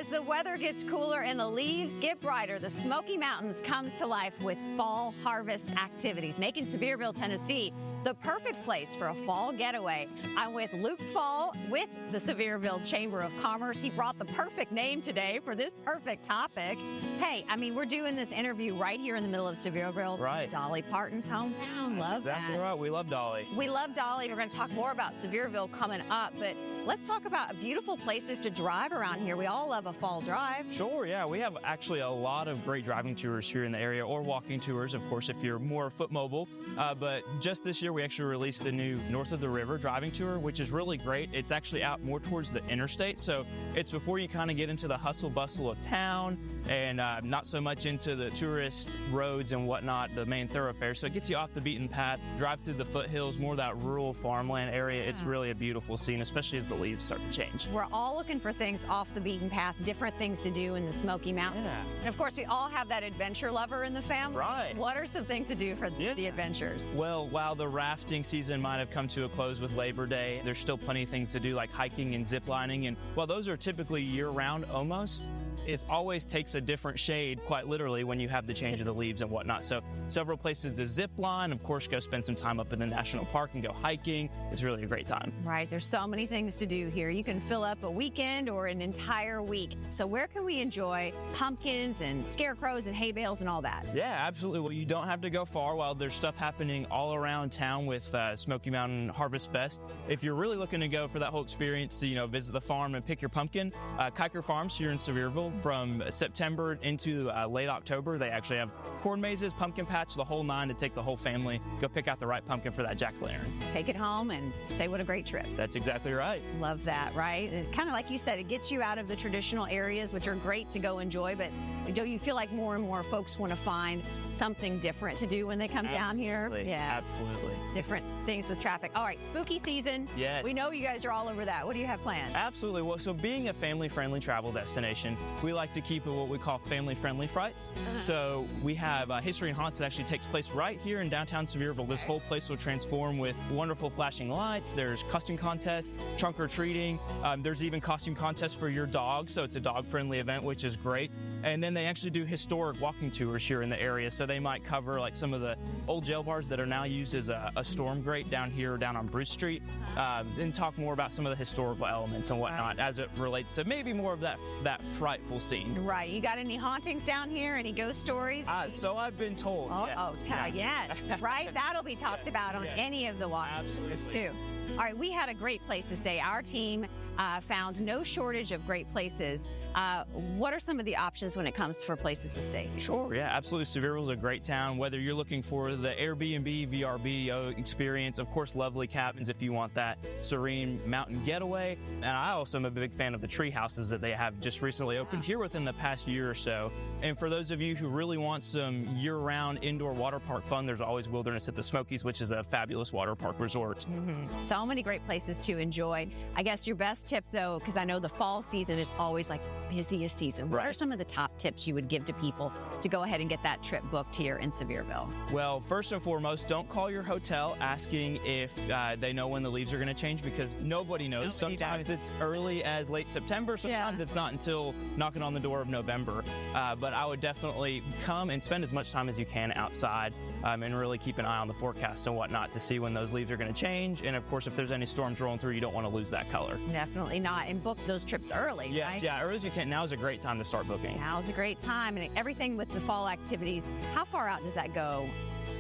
As the weather gets cooler and the leaves get brighter, the Smoky Mountains comes to life with fall harvest activities, making Sevierville, Tennessee, the perfect place for a fall getaway. I'm with Luke Fall with the Sevierville Chamber of Commerce. He brought the perfect name today for this perfect topic. Hey, I mean, we're doing this interview right here in the middle of Sevierville. Right. Dolly Parton's hometown. Love that. Exactly right. We love Dolly. We love Dolly. We're going to talk more about Sevierville coming up, but let's talk about beautiful places to drive around here. We all love a fall drive. Sure, yeah. We have actually a lot of great driving tours here in the area, or walking tours, of course, if you're more foot mobile. But just this year, we actually released a new North of the River driving tour, which is really great. It's actually out more towards the interstate, so it's before you kind of get into the hustle bustle of town and not so much into the tourist roads and whatnot, the main thoroughfare. So it gets you off the beaten path, drive through the foothills, more of that rural farmland area. It's really a beautiful scene, especially as the leaves start to change. We're all looking for things off the beaten path, different things to do in the Smoky Mountains. Yeah. And of course, we all have that adventure lover in the family. Right. What are some things to do for the adventures? Well, while the rafting season might have come to a close with Labor Day, there's still plenty of things to do, like hiking and zip lining. And while those are typically year-round almost, it always takes a different shade, quite literally, when you have the change of the leaves and whatnot. So several places to zip line, of course, go spend some time up in the national park and go hiking. It's really a great time. Right, there's so many things to do here. You can fill up a weekend or an entire week. So where can we enjoy pumpkins and scarecrows and hay bales and all that? Yeah, absolutely. Well, you don't have to go far. While there's stuff happening all around town with Smoky Mountain Harvest Fest. If you're really looking to go for that whole experience to, visit the farm and pick your pumpkin, Kiker Farms here in Sevierville, from September into late October, they actually have corn mazes, pumpkin patch, the whole nine to take the whole family. Go pick out the right pumpkin for that jack-o'-lantern. Take it home and say what a great trip. That's exactly right. Love that, right? And kind of like you said, it gets you out of the traditional areas, which are great to go enjoy, but don't you feel like more and more folks want to find something different to do when they come down here? Yeah, absolutely. Different things with traffic. All right, spooky season. Yes. We know you guys are all over that. What do you have planned? Absolutely. Well, so being a family-friendly travel destination, we like to keep it what we call family-friendly frights. So we have History and Haunts that actually takes place right here in downtown Sevierville. This whole place will transform with wonderful flashing lights. There's costume contests, trunk or treating. There's even costume contests for your dog, so it's a dog-friendly event, which is great. And then they actually do historic walking tours here in the area, so they might cover like some of the old jail bars that are now used as a storm grate down here, down on Bruce Street, and talk more about some of the historical elements and whatnot as it relates to maybe more of that frightful scene. Right. You got any hauntings down here? Any ghost stories? So I've been told. Yes, right? That'll be talked about on any of the walking tours too. All right, we had a great place to stay. Our team found no shortage of great places. What are some of the options when it comes for places to stay? Sure, yeah, absolutely. Sevierville is a great town. Whether you're looking for the Airbnb, VRBO experience, of course, lovely cabins if you want that serene mountain getaway. And I also am a big fan of the tree houses that they have just recently opened here within the past year or so. And for those of you who really want some year-round indoor water park fun, there's always Wilderness at the Smokies, which is a fabulous water park resort. So many great places to enjoy. I guess your best tip, though, because I know the fall season is always like busiest season. What are some of the top tips you would give to people to go ahead and get that trip booked here in Sevierville? Well, first and foremost, don't call your hotel asking if they know when the leaves are going to change, because nobody knows. Sometimes it's early as late September. Sometimes it's not until knocking on the door of November. But I would definitely come and spend as much time as you can outside and really keep an eye on the forecast and whatnot to see when those leaves are going to change. And of course, if there's any storms rolling through, you don't want to lose that color. Definitely not. And book those trips early, right? Yeah, early as you can. Now is a great time to start booking. Now's a great time. And everything with the fall activities, how far out does that go?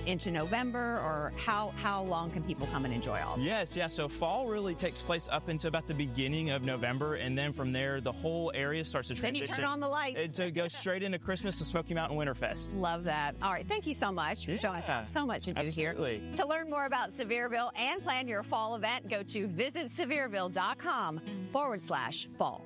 Into November, or how long can people come and enjoy all? Yes, so fall really takes place up into about the beginning of November, and then from there the whole area starts to transition. Then you turn on the lights. It goes straight into Christmas to Smoky Mountain Winterfest. Love that. All right, thank you so much for showing us so much to do here. To learn more about Sevierville and plan your fall event, go to visitsevierville.com/fall.